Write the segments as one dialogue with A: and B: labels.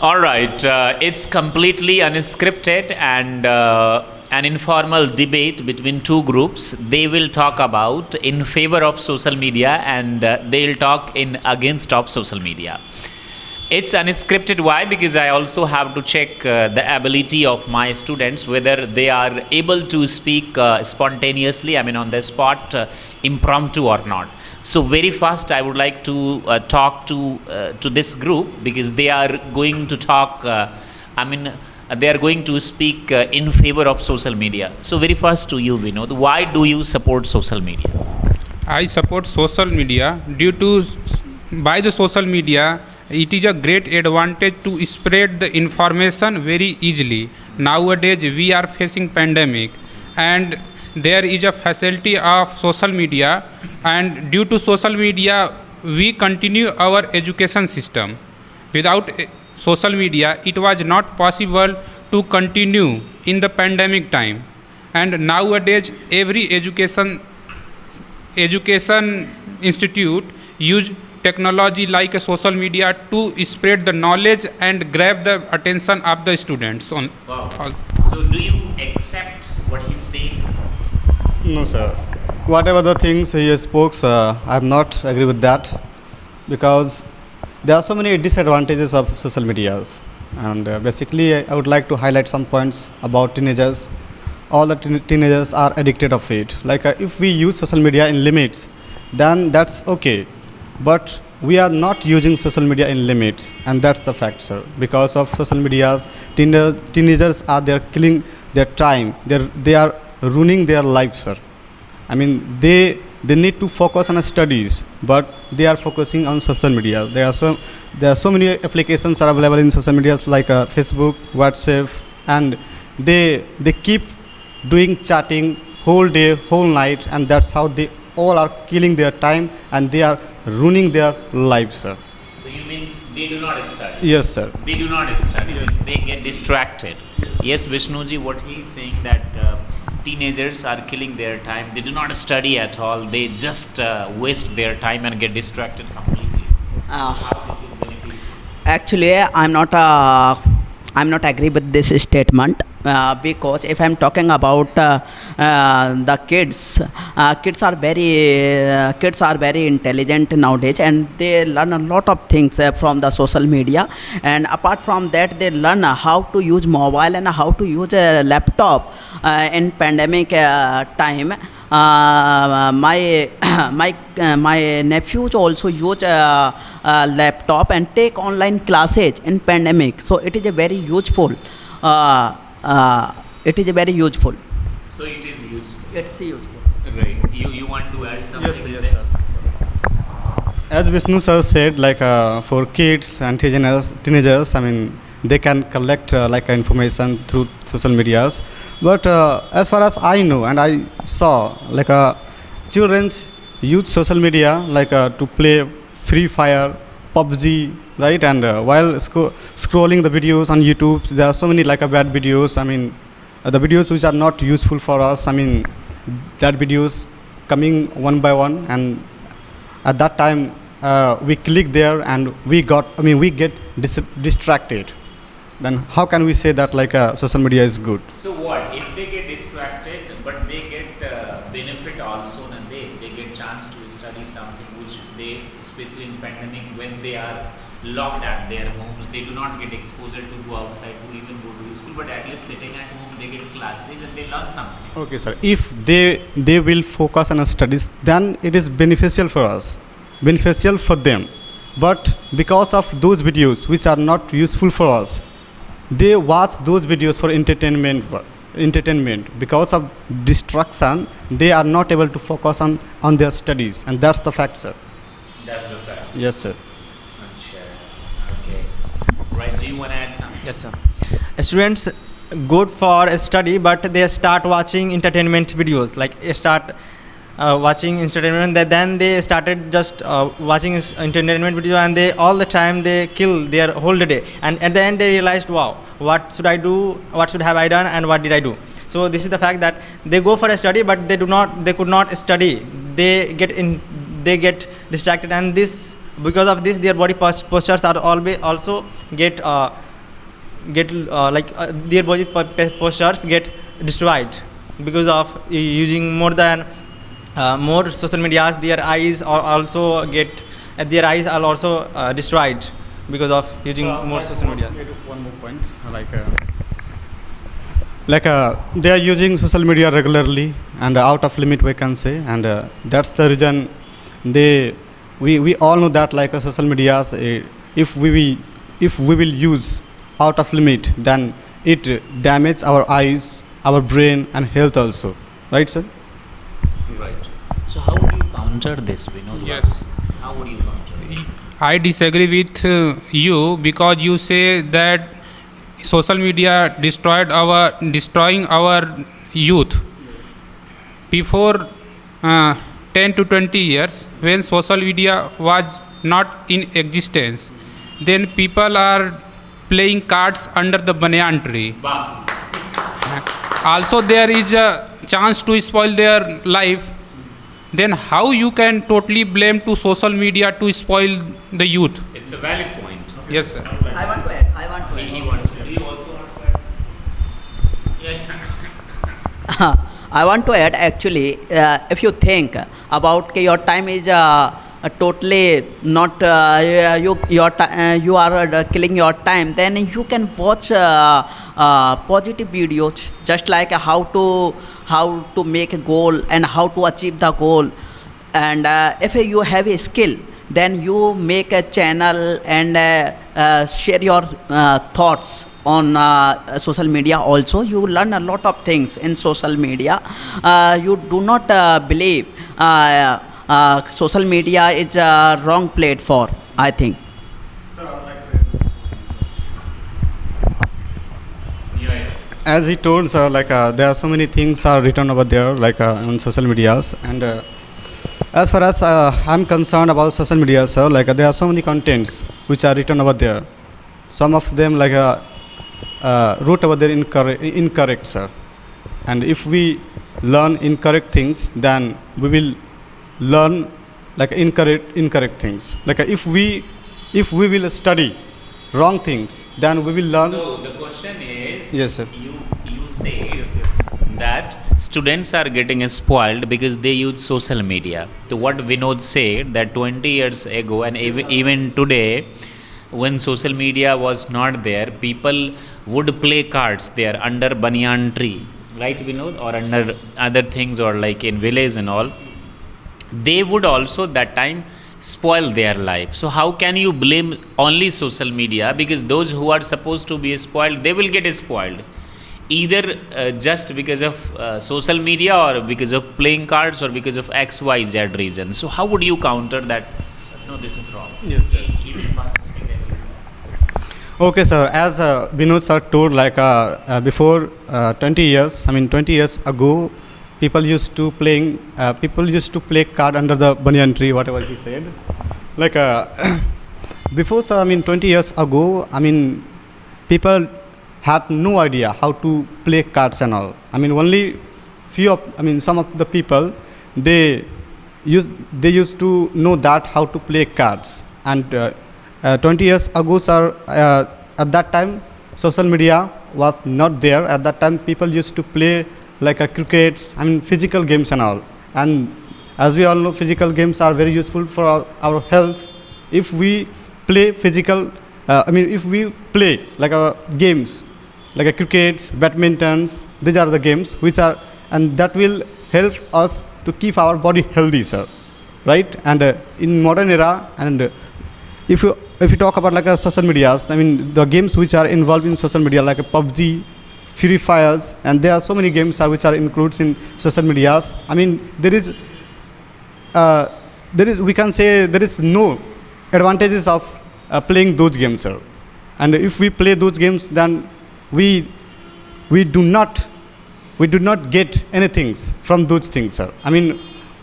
A: All right, it's completely unscripted and an informal debate between two groups. They will talk about in favor of social media and they'll talk in against of social media. It's unscripted. Why? Because I also have to check the ability of my students whether they are able to speak spontaneously, I mean on the spot, impromptu or not. So very fast, I would like to talk to this group because they are going to talk. They are going to speak in favor of social media. So very first to you, Vinod, why do you support social media?
B: I support social media due to by the social media it is a great advantage to spread the information very easily. Nowadays we are facing pandemic and there is a facility of social media, and due to social media we continue our education system. Without social media it was not possible to continue in the pandemic time, and nowadays every education institute use technology like a social media to spread the knowledge and grab the attention of the students on.
A: Wow. So do you accept what he's saying?
C: No, sir. Whatever the things he spoke, I am not agree with that, because there are so many disadvantages of social medias, and basically I would like to highlight some points about teenagers. All the teenagers are addicted of it. Like if we use social media in limits, then that's okay. But we are not using social media in limits, and that's the fact, sir. Because of social medias, teenagers are there killing their time. They are ruining their life, sir. I mean, they need to focus on studies, but they are focusing on social media. There are so many applications are available in social medias like Facebook, WhatsApp, and they keep doing chatting whole day, whole night, and that's how they all are killing their time and they are ruining their lives, sir.
A: So you mean they do not study?
C: Yes, sir.
A: They do not study. Yes. They get distracted. Yes, Vishnuji, what he is saying that teenagers are killing their time. They do not study at all. They just waste their time and get distracted completely. So how this is beneficial?
D: Actually, I'm not agree with this statement, because if I'm talking about the kids are very intelligent nowadays, and they learn a lot of things from the social media. And apart from that, they learn how to use mobile and how to use a laptop in pandemic time. My nephews also use a laptop and take online classes in pandemic. So it is a very useful. It is a very useful.
A: So it is useful.
D: It's useful.
A: Right. You want to add something?
C: Yes, sir. As Vishnu sir said, like for kids and teenagers, I mean, they can collect information through social medias. But as far as I know and I saw, like children use social media to play Free Fire, PUBG, right? And while scrolling the videos on YouTube, there are so many bad videos. I mean, the videos which are not useful for us. I mean, that videos coming one by one, and at that time we click there and we get distracted. Then how can we say that social media is good?
A: So what if they get distracted, but they get benefit also, and they get chance to study something which they, especially in pandemic when they are locked at their homes, they do not get exposure to go outside to even go to school, but at least sitting at home they get classes and they learn something.
C: Okay, sir. If they will focus on studies, then it is beneficial for us, beneficial for them. But because of those videos which are not useful for us, they watch those videos for entertainment. Because of distraction, they are not able to focus on their studies, and that's the fact, sir.
A: That's the fact.
C: Yes, sir.
A: Okay. Right. Do you want to add something?
E: Yes, sir. Students good for study, but they start watching entertainment videos. Like start watching entertainment. Then they started just watching entertainment video, and they all the time they kill their whole day. And at the end they realized, wow, what should I do? What should have I done? And what did I do? So this is the fact that they go for a study, but they could not study. They get distracted, and this because of this their body postures are always also get get their body postures get destroyed because of using more social medias. Their eyes are also destroyed because of using more social medias.
C: One more point, they are using social media regularly and out of limit, we can say, and that's the reason we all know that social medias, if we will use out of limit, then it damages our eyes, our brain and health also, right sir?
A: Right. So how would you counter this, Vinod?
B: Yes.
A: How would you counter this?
B: I disagree with you because you say that social media destroying our youth. Before 10 to 20 years, when social media was not in existence, then people are playing cards under the banyan tree.
A: Wow.
B: Also there is a chance to spoil their life. Then how you can totally blame to social media to spoil the youth?
A: It's a valid point.
B: Yes, sir.
D: I want to add.
A: He wants to. Do you also want to add something? Yeah.
D: I want to add actually, if you think about your time is totally not you are killing your time, then you can watch positive videos just like how to make a goal and how to achieve the goal. And if you have a skill, then you make a channel and share your thoughts on social media. Also you learn a lot of things in social media. You do not believe social media is a wrong platform, I think.
C: As he told sir, there are so many things are written over there on social medias, and as far as I'm concerned about social media sir, there are so many contents which are written over there. Some of them wrote over there incorrect sir, and if we learn incorrect things, then we will learn incorrect things. If we will study wrong things, then we will learn.
A: So the question is,
C: Yes, sir.
A: You say that students are getting spoiled because they use social media. So what Vinod said, that 20 years ago and even today, when social media was not there, people would play cards there under banyan tree, right Vinod, or under other things, or in village and all. They would also that time spoil their life. So how can you blame only social media? Because those who are supposed to be spoiled, they will get spoiled, either just because of social media, or because of playing cards, or because of XYZ reason. So how would you counter that? No, this is wrong.
C: Yes, sir.
A: He will fast speak.
C: Okay, sir. As Vinod sir told, before 20 years ago, people used to play card under the banyan tree, whatever he said. Before, sir, 20 years ago, people had no idea how to play cards and all. Only some of the people, they used to know that how to play cards. And 20 years ago, sir, at that time, social media was not there. At that time, people used to play crickets, physical games and all. And as we all know, physical games are very useful for our health. If we play if we play games crickets, badmintons, these are the games and that will help us to keep our body healthy, sir, right? And in modern era, and if you talk about social medias, the games which are involved in social media, PUBG, Free Fires, and there are so many games which are included in social medias. We can say there is no advantages of playing those games, sir. And if we play those games, then we do not get anything from those things, sir.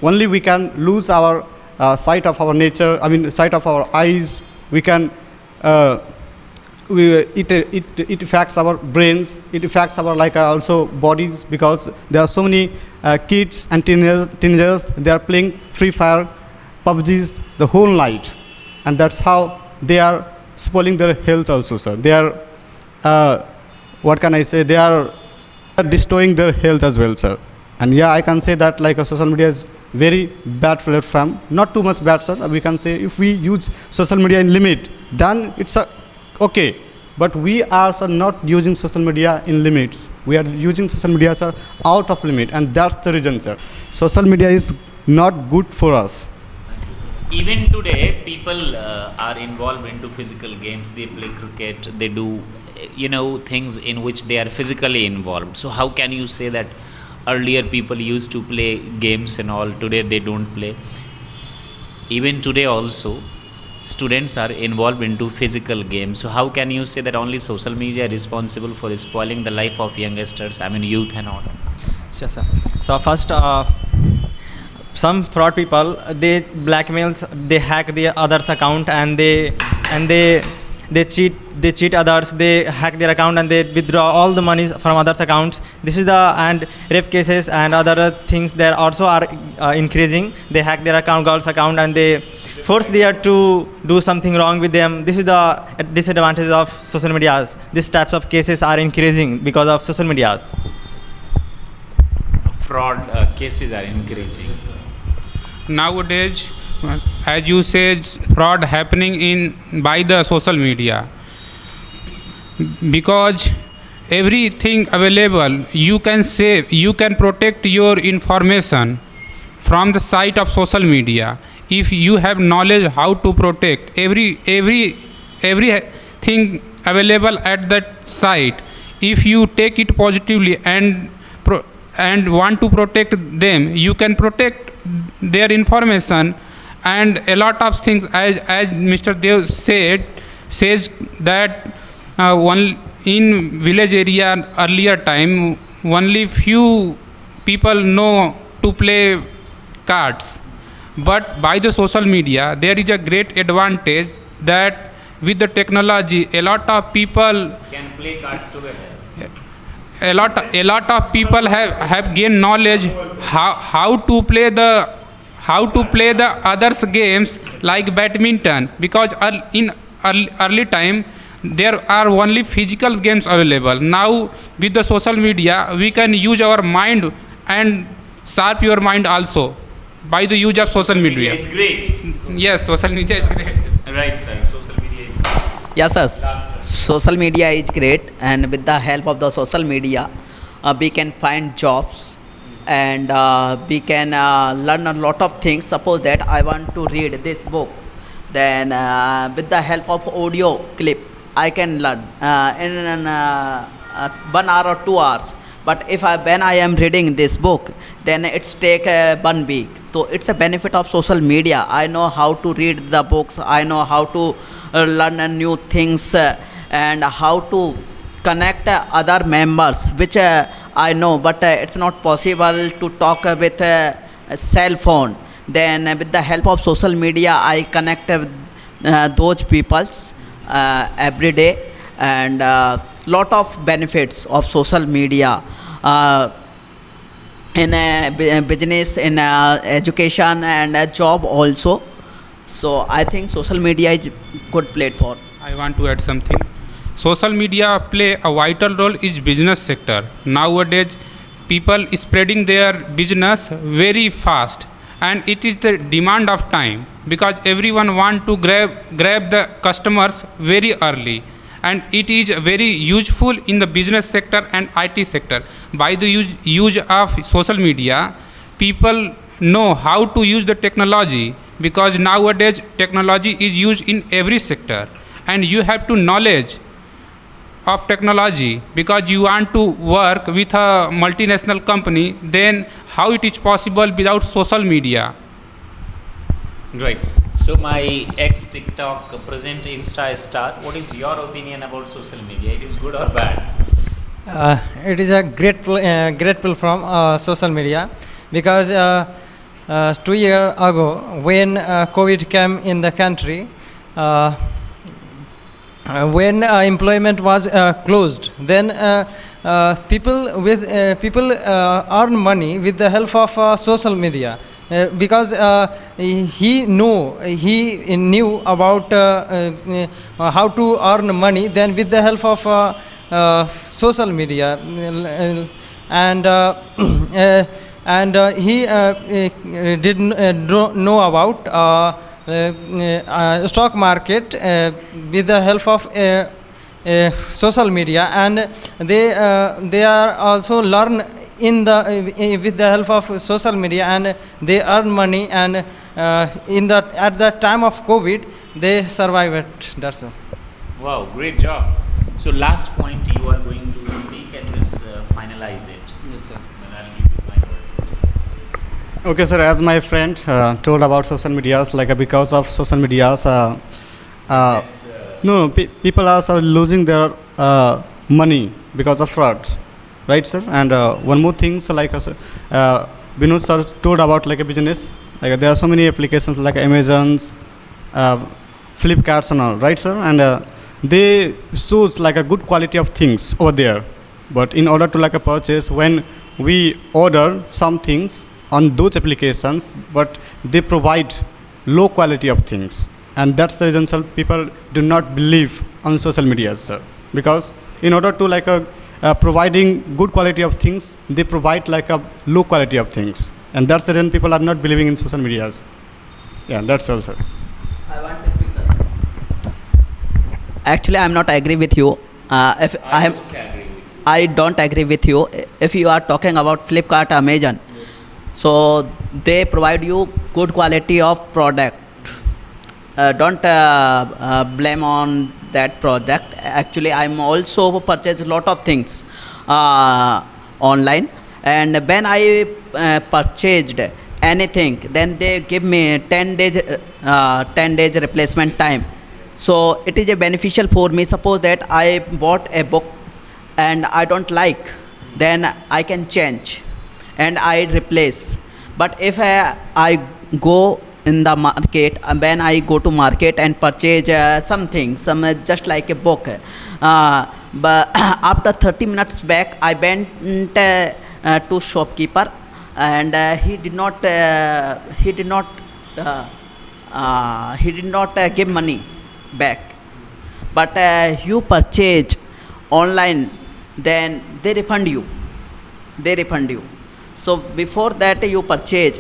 C: Only we can lose our sight of our nature. Sight of our eyes. We can. It affects our brains. It affects our also bodies, because there are so many kids and teenagers. They are playing Free Fire, PUBGs the whole night, and that's how they are spoiling their health also, sir. They are what can I say? They are destroying their health as well, sir. And yeah, I can say that like a social media is very bad platform. Not too much bad, sir. We can say if we use social media in limit, then it's okay. But we are, sir, not using social media in limits. We are using social media, sir, out of limit, and that's the reason, sir. Social media is not good for us.
A: Even today, people are involved into physical games. They play cricket. They do, things in which they are physically involved. So how can you say that earlier people used to play games and all? Today they don't play. Even today also, students are involved into physical games. So how can you say that only social media is responsible for spoiling the life of youngsters? I mean, youth and all.
E: Sure, sir. So first, some fraud people, they blackmails, they hack the others' account, and they cheat others. They hack their account and they withdraw all the money from others' accounts. This is and rape cases and other things there also are increasing. They hack their girl's account, and they force their to do something wrong with them. This is the disadvantage of social medias. These types of cases are increasing because of social medias.
A: Fraud cases are increasing.
B: Nowadays, as you said, fraud happening by the social media, because everything available, you can protect your information from the site of social media. If you have knowledge how to protect everything available at that site, if you take it positively and want to protect them, you can protect their information. And a lot of things, as Mr. Dev says that one in village area earlier time, only few people know to play cards. But by the social media, there is a great advantage that with the technology, a lot of people
A: Can play cards together.
B: a lot of people have gained knowledge how to play the others games like badminton, because in early time there are only physical games available. Now with the social media, we can use our mind and sharp your mind also by the use of social media.
A: It's great.
B: Yes, social media is great.
A: Right, sir. Social media is great.
D: Yes, sir. Social media is great, and with the help of the social media, we can find jobs, and we can learn a lot of things. Suppose that I want to read this book, then with the help of audio clip, I can learn in 1 hour or 2 hours. But when I am reading this book, then it's take 1 week. So it's a benefit of social media. I know how to read the books. I know how to learn new things and how to connect other members, which I know, but it's not possible to talk with a cell phone. Then with the help of social media, I connect with those peoples every day, and lot of benefits of social media in business, in education, and a job also. So I think social media is good platform.
B: I want to add something. Social media play a vital role in business sector. Nowadays, people spreading their business very fast, and it is the demand of time, because everyone want to grab the customers very early, and it is very useful in the business sector and IT sector. By the use of social media, people know how to use the technology, because nowadays technology is used in every sector, and you have to knowledge of technology, because you want to work with a multinational company. Then how it is possible without social media?
A: Right. So my ex TikTok present Insta star, what is your opinion about social media? It is good or bad?
F: It is a great platform, social media, because 2 years ago, when COVID came in the country, when employment was closed, then people earn money with the help of social media, because he knew about how to earn money. Then with the help of social media, and he didn't know about stock market with the help of social media, and they are also learn in the with the help of social media, and they earn money, and at the time of COVID they survive it. That's all.
A: Wow, great job. So last point you are going to speak and just finalize it.
C: Yes, sir.
A: Then I'll give you my word.
C: Okay, sir. As my friend told about social medias, like because of social medias,
A: Yes,
C: people are sort of losing their money because of fraud, right, sir? And one more thing, so like Vinod sir told about like a business, like there are so many applications like Amazon's, Flipkarts and all, right, sir? And they choose like a good quality of things over there, but in order to like a purchase, when we order some things on those applications, but they provide low quality of things, and that's the reason sir, people do not believe on social media, sir, because in order to like providing good quality of things, they provide like a low quality of things, and that's the reason people are not believing in social medias. Yeah, that's all, sir.
D: I want to speak, sir. Actually, I'm not agree with you. If
A: I don't agree with you.
D: I don't agree with you. If you are talking about Flipkart, Amazon, so they provide you good quality of product. Don't blame on that product. Actually, I'm also purchased a lot of things online, and when I purchased anything, then they give me 10 days replacement time. So it is a beneficial for me. Suppose that I bought a book and I don't like, then I can change and I replace. But if I go in the market, when I go to market and purchase something, just like a book, but after 30 minutes back I went to shopkeeper, and he did not give money back. But you purchase online, then they refund you. So before that you purchase,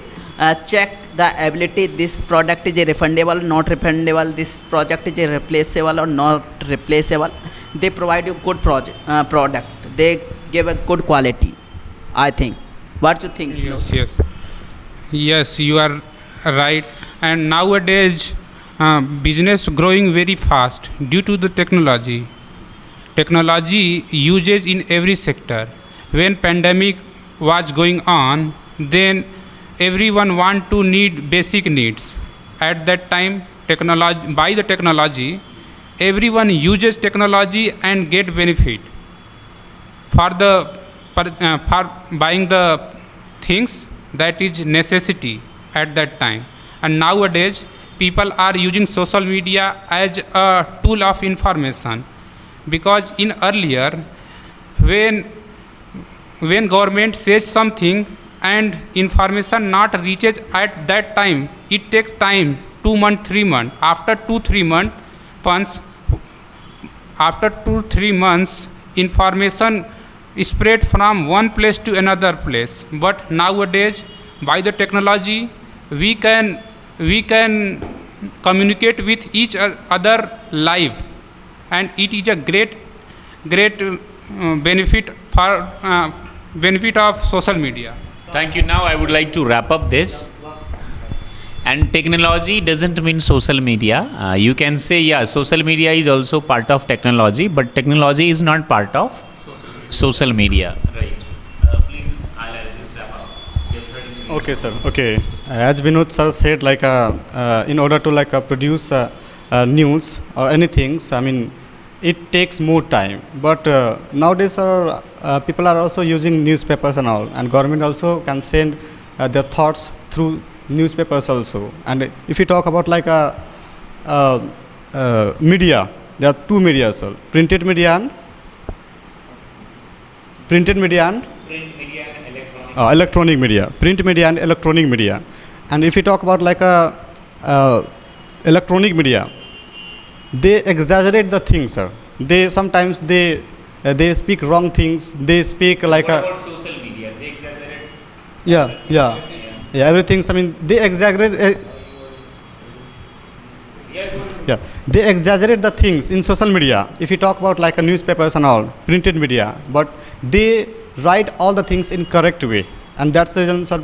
D: check the ability, this product is refundable, not refundable, this project is replaceable or not replaceable. They provide you good product, they give a good quality, I think. What do you think?
B: Yes, you are right. And nowadays business growing very fast due to the technology usage in every sector. When pandemic was going on, then everyone want to need basic needs. At that time, technology, everyone uses technology and get benefit for buying the things that is necessity at that time. And nowadays people are using social media as a tool of information, because in earlier, when government says something and information not reaches at that time, it takes time, 2 months, 3 months. After 2-3 months, information is spread from one place to another place. But nowadays, by the technology, we can communicate with each other live, and it is a great benefit of social media.
A: Thank you. Now I would like to wrap up this. And technology doesn't mean social media. You can say, yeah, social media is also part of technology, but technology is not part of social media. Right. Please, I'll just wrap up. You have 30 seconds.
C: Okay, sir. Okay. As Vinod sir said, like in order to like produce news or anything, I mean, it takes more time. But nowadays, sir, people are also using newspapers and all, and government also can send their thoughts through newspapers also. And if you talk about like media, there are two media, sir: printed media and
A: Print media and
C: electronic media. Print media and electronic media. And if you talk about like electronic media, they exaggerate the things, sir. They sometimes they speak wrong things. They speak like
A: What
C: a
A: about social media? They exaggerate.
C: yeah, everything. I mean, they exaggerate. Yeah, they exaggerate the things in social media. If you talk about like a newspapers and all, printed media, but they write all the things in correct way, and that's the reason, sir,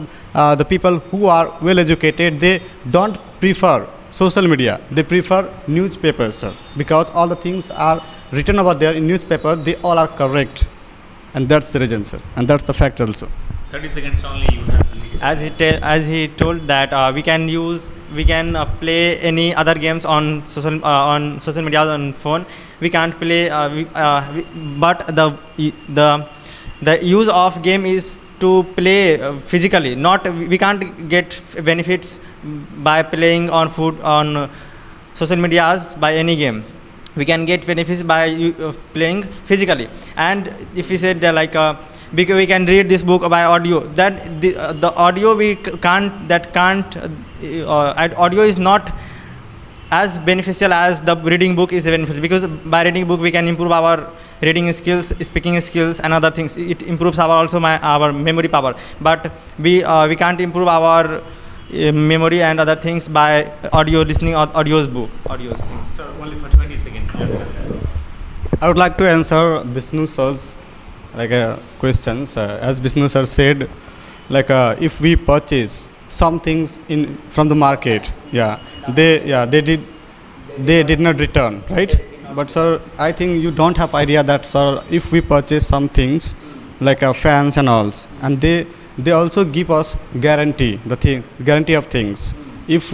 C: the people who are well educated, they don't prefer social media. They prefer newspapers, sir, because all the things are written over there in newspaper. They all are correct, and that's the reason, sir, and that's the fact also.
A: 30 seconds only you have released.
E: As he told that we can play any other games on social media on phone. We can't play but the use of game is to play physically, not we can't get benefits by playing on social medias by any game. We can get benefits by playing physically. And if we said because we can read this book by audio, that the audio we can't audio is not as beneficial as the reading book is beneficial, because by reading book we can improve our reading skills, speaking skills, and other things. It improves our memory power, but we can't improve our memory and other things by listening audios things.
C: Sir, only
A: 20 seconds. Yes, sir.
C: I would like to answer Vishnu sir's questions. As Vishnu sir said, if we purchase some things from the market, they did not return, right? But sir, I think you don't have idea that, sir, if we purchase some things like fans and all, and they also give us guarantee of things. If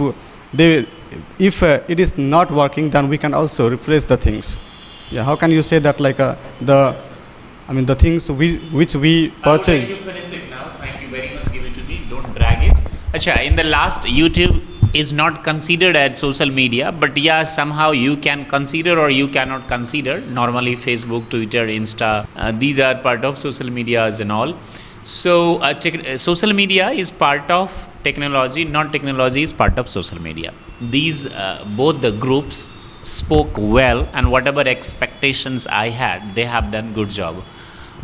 C: it is not working, then we can also replace the things. Yeah, how can you say that the things which we purchased?
A: I would like you finish it now. Thank you very much. Give it to me. Don't drag it. Acha, in the last, YouTube is not considered as social media, but yeah, somehow you can consider or you cannot consider. Normally, Facebook, Twitter, Insta, these are part of social medias and all. So, social media is part of technology. Non-technology is part of social media. These both the groups spoke well, and whatever expectations I had, they have done good job.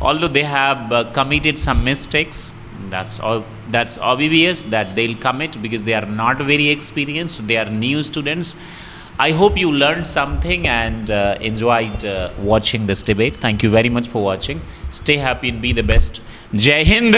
A: Although they have committed some mistakes, that's obvious that they'll commit because they are not very experienced. They are new students. I hope you learned something and enjoyed watching this debate. Thank you very much for watching. Stay happy and be the best. Jai Hind.